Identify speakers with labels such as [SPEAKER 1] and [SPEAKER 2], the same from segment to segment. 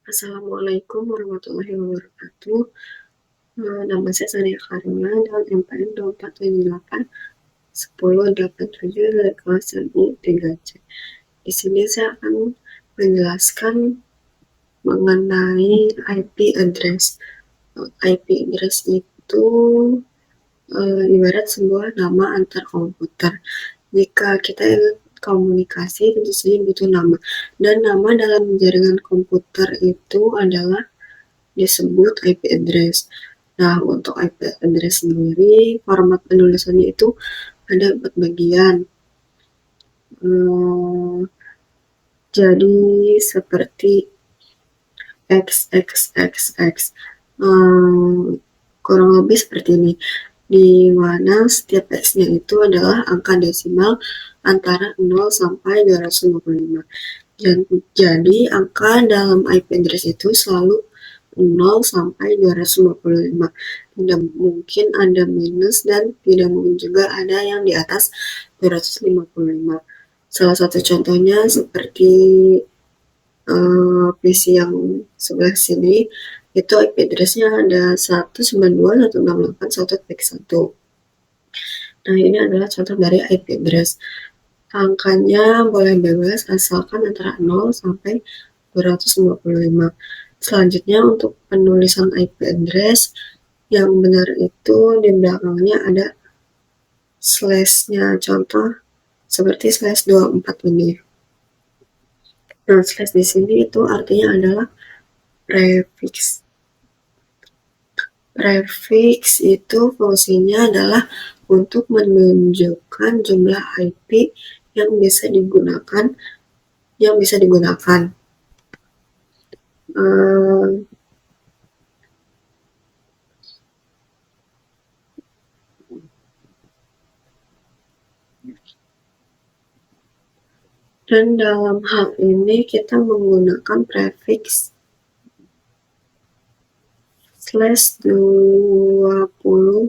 [SPEAKER 1] Assalamualaikum warahmatullahi wabarakatuh. Nama saya Sania Karima dan MPN 2478 1087 dari kelas 3C. Di sini saya akan menjelaskan mengenai IP address. IP address itu ibarat sebuah nama antar komputer. Jika kita ingin komunikasi, tentu saja butuh nama. Dan nama dalam jaringan komputer itu adalah disebut IP address. Nah, untuk IP address sendiri, format penulisannya itu ada 4 bagian. Jadi seperti XXXX, kurang lebih seperti ini, di mana setiap X-nya itu adalah angka desimal antara 0 sampai 255. Jadi angka dalam IP address itu selalu 0 sampai 255. Tidak mungkin ada minus dan tidak mungkin juga ada yang di atas 255. Salah satu contohnya seperti PC yang sebelah sini, itu IP address-nya ada 192.168.1.1. Nah, ini adalah contoh dari IP address. Angkanya boleh bebas asalkan antara 0 sampai 255. Selanjutnya untuk penulisan IP address yang benar itu di belakangnya ada slash-nya, contoh seperti slash 24 ini. Nah, slash di sini itu artinya adalah prefix. Prefix itu fungsinya adalah untuk menunjukkan jumlah IP yang bisa digunakan. Dan dalam hal ini kita menggunakan prefix /24,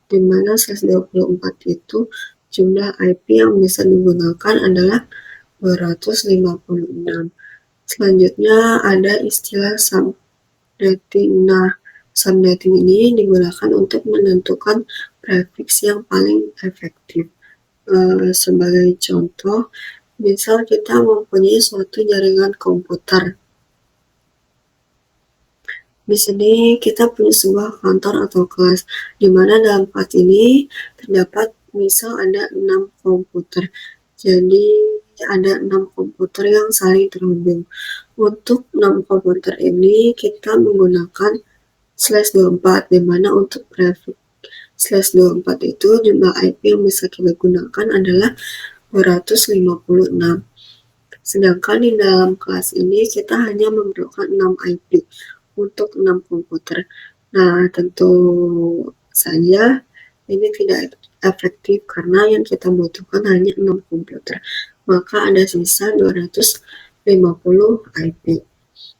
[SPEAKER 1] di mana /24 itu jumlah IP yang bisa digunakan adalah 256. Selanjutnya ada istilah subnetting. Nah, subnetting ini digunakan untuk menentukan prefix yang paling efektif. Sebagai contoh, misal kita mempunyai suatu jaringan komputer. Di sini kita punya sebuah kantor atau kelas, di mana dalam kelas ini terdapat misal ada 6 komputer. Jadi ada 6 komputer yang saling terhubung. Untuk 6 komputer ini kita menggunakan /24, di mana untuk prefix /24 itu jumlah IP yang bisa kita gunakan adalah 256. Sedangkan di dalam kelas ini kita hanya memerlukan 6 IP untuk 6 komputer. Nah, tentu saja ini tidak efektif karena yang kita butuhkan hanya 6 komputer. Maka ada sisa 250 IP.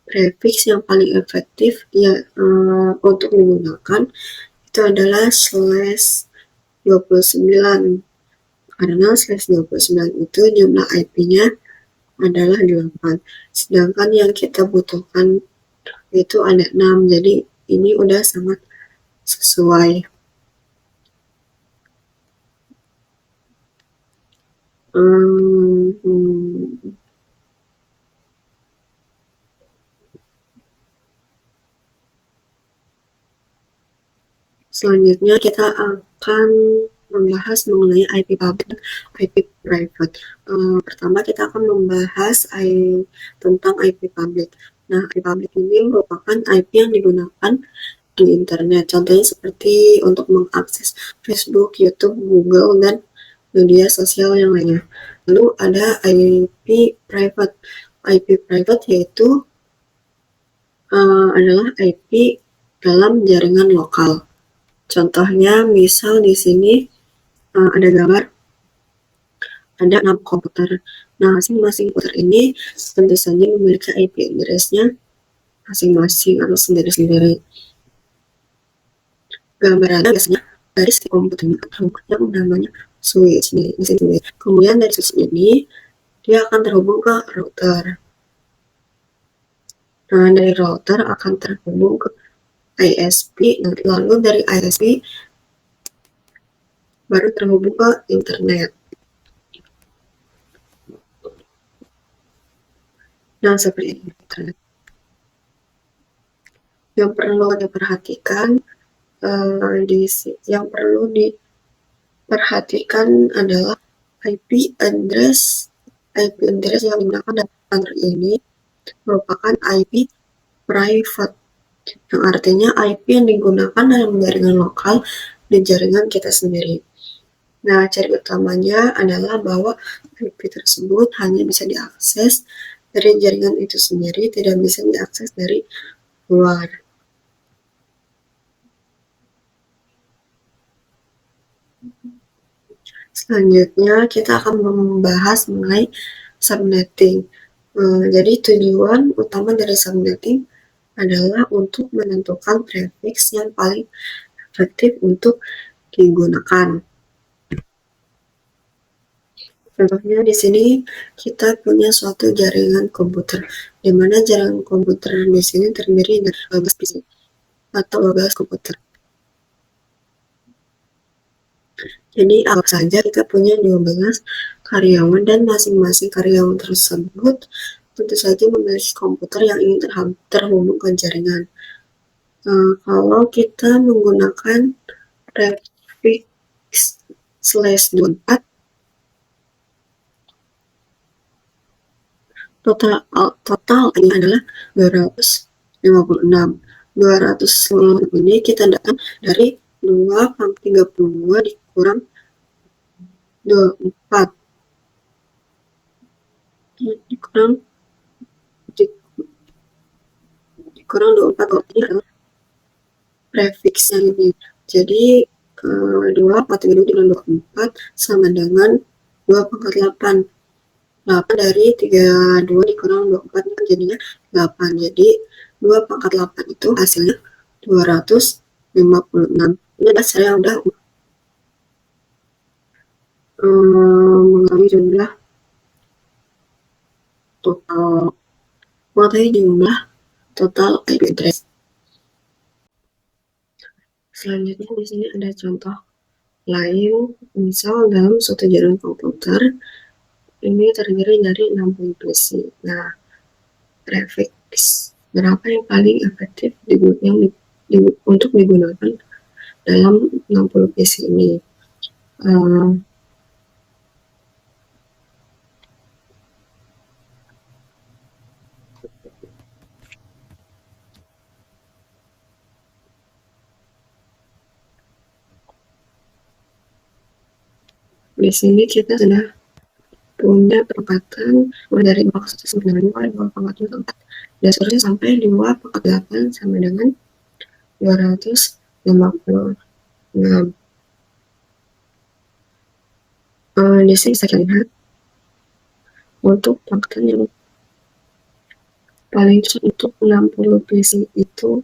[SPEAKER 1] Prefix yang paling efektif untuk digunakan itu adalah /29, karena /29 itu jumlah IP-nya adalah 8, sedangkan yang kita butuhkan itu ada 6, jadi ini udah sangat sesuai. Selanjutnya kita akan membahas mengenai IP public dan IP private. Pertama kita akan membahas tentang IP public. Nah, IP public ini merupakan IP yang digunakan di internet. Contohnya seperti untuk mengakses Facebook, YouTube, Google, dan media sosial yang lainnya. Lalu ada IP private. IP private yaitu adalah IP dalam jaringan lokal. Contohnya, misal di sini ada gambar, ada 6 komputer. Nah, masing-masing komputer ini tentu saja memiliki IP address-nya masing-masing atau sendiri-sendiri. Gambarannya biasanya dari setiap komputer yang namanya switch di sini. Kemudian dari switch ini dia akan terhubung ke router. Dari router akan terhubung ke ISP, lalu dari ISP baru terhubung ke internet. Nah, seperti internet. Yang perlu diperhatikan yang perlu diperhatikan adalah IP address yang digunakan dalam router ini merupakan IP private, yang artinya IP yang digunakan dalam jaringan lokal di jaringan kita sendiri. Nah, ciri utamanya adalah bahwa IP tersebut hanya bisa diakses dari jaringan itu sendiri, tidak bisa diakses dari luar. Selanjutnya, kita akan membahas mengenai subnetting. Jadi, tujuan utama dari subnetting adalah untuk menentukan prefix yang paling efektif untuk digunakan. Contohnya di sini kita punya suatu jaringan komputer, di mana jaringan komputer di sini terdiri dari 12 PC atau 12 komputer. Jadi anggap saja kita punya 12 karyawan dan masing-masing karyawan tersebut tentu saja memiliki komputer yang ingin terhubung ke jaringan. Kalau kita menggunakan prefix/24, total ini adalah 256. 256 ini kita datang dari 2/32 dikurang 24 dikurang 24 ini adalah prefiksnya ini. Jadi 2/32 dikurang 24 sama dengan 2/8. 8 dari 32 dikurang 24 itu jadinya 8. Jadi 2/8 itu hasilnya 256. Ini adalah saya udah mengetahui jumlah total IP address. Selanjutnya di sini ada contoh lain, misal dalam suatu jaringan komputer ini terdiri dari 60 PC. Nah, prefix berapa yang paling efektif untuk digunakan dalam 60 PC ini? Di sini kita sudah punya perempatan dari 2/2 dasarnya sampai 2/8 sama dengan 256. Di sini kita lihat untuk pangkatan yang paling cepat untuk 60 PC itu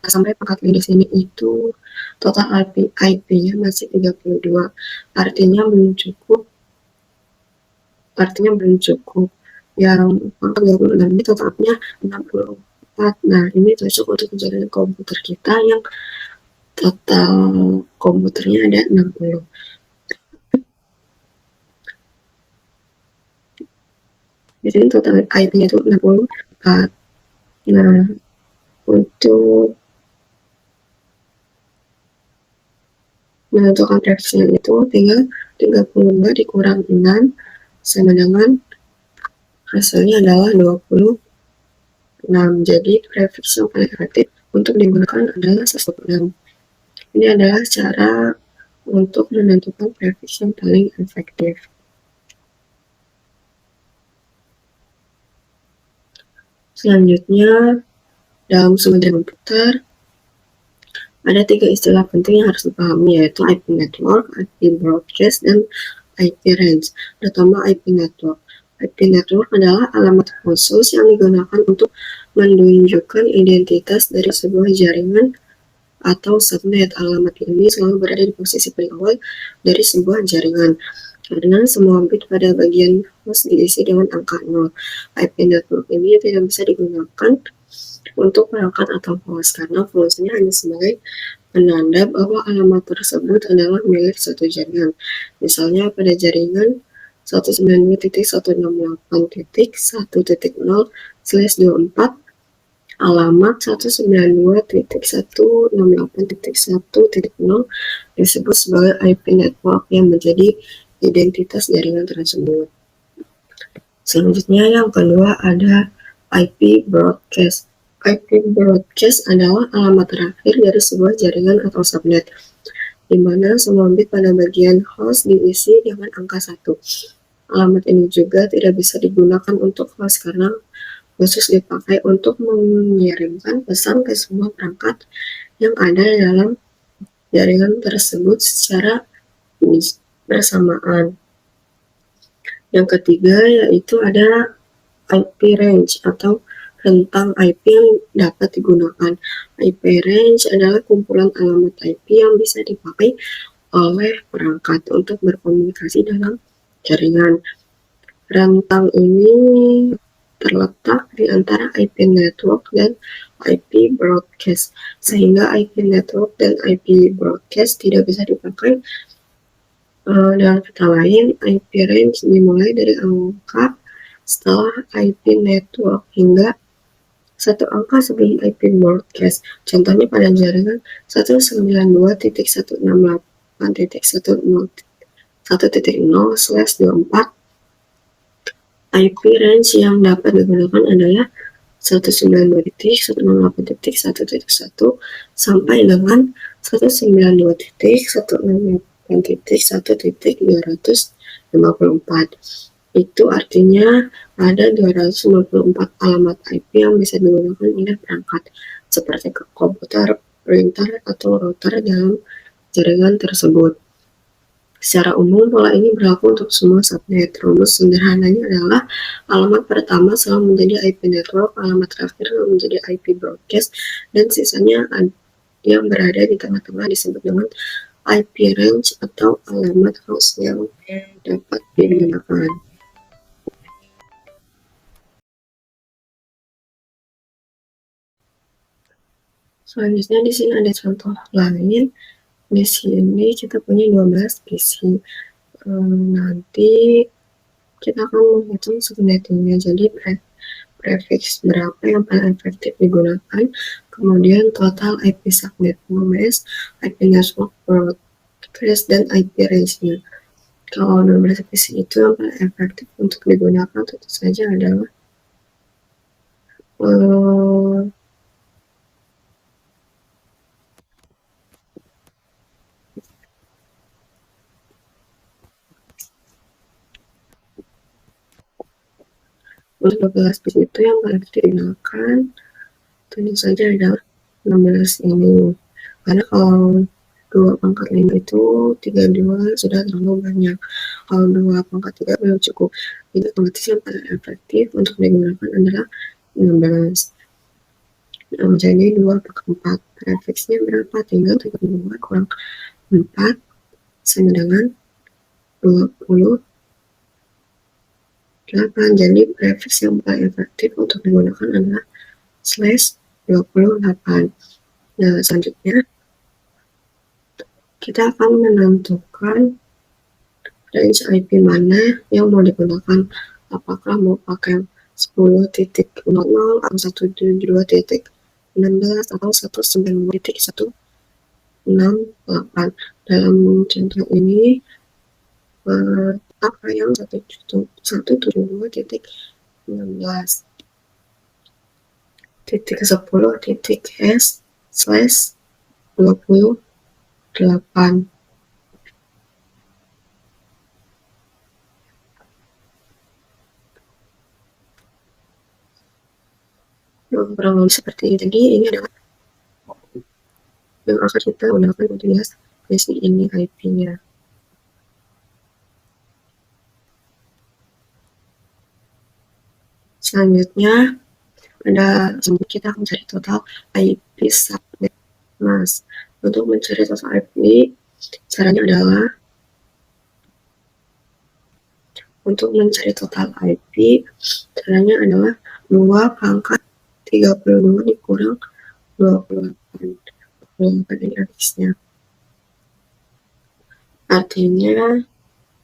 [SPEAKER 1] sampai pangkat di sini itu total IP-nya masih 32, artinya belum cukup. Yang pangkat 26 ini totalnya 64. Nah, ini cocok untuk jaringan komputer kita yang total komputernya ada 60. Di sini total IP-nya itu 64. Nah, untuk menentukan prefiksnya itu tinggal 32 dikurang 6 sama dengan hasilnya adalah 26. Jadi prefiks yang paling efektif untuk digunakan adalah 126. Ini adalah cara untuk menentukan prefiks yang paling efektif. Selanjutnya, dalam sebuah jaringan komputer ada 3 istilah penting yang harus dipahami, yaitu IP network, IP broadcast, dan IP range. Pertama, IP network. IP network adalah alamat khusus yang digunakan untuk menunjukkan identitas dari sebuah jaringan atau subnet. Alamat ini selalu berada di posisi paling awal dari sebuah jaringan, karena semua bit pada bagian host diisi dengan angka 0. IP network ini tidak bisa digunakan untuk perangkat atau host, karena fungsinya hanya sebagai penanda bahwa alamat tersebut adalah milik suatu jaringan. Misalnya pada jaringan 192.168.1.0/24 alamat 192.168.1.0 disebut sebagai IP network yang menjadi identitas jaringan tersebut. Selanjutnya yang kedua ada IP broadcast. IP broadcast adalah alamat terakhir dari sebuah jaringan atau subnet, di mana semua bit pada bagian host diisi dengan angka 1. Alamat ini juga tidak bisa digunakan untuk host karena khusus dipakai untuk mengirimkan pesan ke semua perangkat yang ada dalam jaringan tersebut secara bersamaan. Yang ketiga yaitu ada IP range atau rentang IP yang dapat digunakan. IP range adalah kumpulan alamat IP yang bisa dipakai oleh perangkat untuk berkomunikasi dalam jaringan. Rentang ini terletak di antara IP network dan IP broadcast, sehingga IP network dan IP broadcast tidak bisa dipakai. Dalam kata lain, IP range dimulai dari angka setelah IP network hingga satu angka sebelum IP broadcast. Contohnya pada jaringan 192.168.1.0/24 IP range yang dapat digunakan adalah 192.168.1.1 sampai dengan 192.168.1.254. Itu artinya ada 254 alamat IP yang bisa digunakan oleh perangkat, seperti komputer, printer, atau router dalam jaringan tersebut. Secara umum, pola ini berlaku untuk semua subnet. Rumus sederhananya adalah alamat pertama selalu menjadi IP network, alamat terakhir selalu menjadi IP broadcast, dan sisanya yang berada di tengah-tengah disebut dengan IP range atau alamat host yang dapat digunakan. Selanjutnya di sini ada contoh lain. Di sini kita punya 12 PC. Nanti kita akan menghitung subnettingnya. Jadi prefix berapa yang paling efektif digunakan, kemudian total IP subnet nomes, IP network broadcast, dan IP range-nya. Kalau 12 PC itu yang paling efektif untuk digunakan tentu saja adalah untuk 12 bit itu yang paling digunakan tentu saja adalah 16 ini, karena kalau 2/5 itu 32 sudah terlalu banyak, kalau 2/3 belum cukup. Jadi otomatis yang paling efektif untuk digunakan adalah 16. Jadi 2/4 prefixnya berapa? Tinggal 32 kurang 4 sama dengan 28. Jadi prefix yang paling efektif untuk digunakan adalah /28. Nah, selanjutnya kita akan menentukan range IP mana yang mau digunakan. Apakah mau pakai 10.00 atau 172.16 atau 192.168. Dalam contoh ini apa yang 172.16 titik 10 titik s/28. Kurang lebih seperti ini. Jadi ini adalah yang akan kita gunakan untuk lihat list ini IP-nya. Selanjutnya kita akan mencari total IP subnet. Mas, untuk mencari total IP, caranya adalah 32 dikurang 28. 28 ini X-nya. Artinya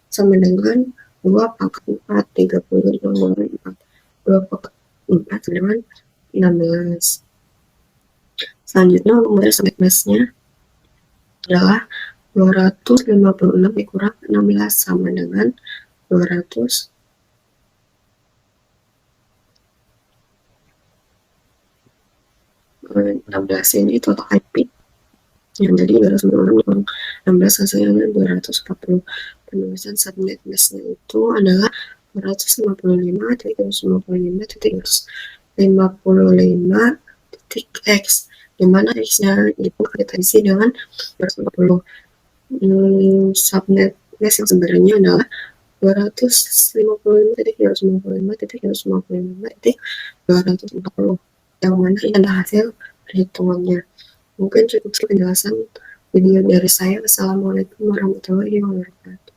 [SPEAKER 1] sama dengan 2 pangkat 4, 30 dikurang 4. 2 pangkat 4 sama dengan 16. Selanjutnya untuk model sobat mesnya adalah 256 dikurang 16 sama dengan 216 ini total IP yang jadi 296 dikurang 16 hasilnya 240. Penulisan subnet mesnya itu adalah 255.255.x, dimana x-nya itu kita isi dengan 250. Subnet mes yang sebenarnya adalah 255.255.255.240, yang mana ini adalah hasil perhitungannya. Mungkin cukup penjelasan video dari saya. Wassalamualaikum warahmatullahi wabarakatuh.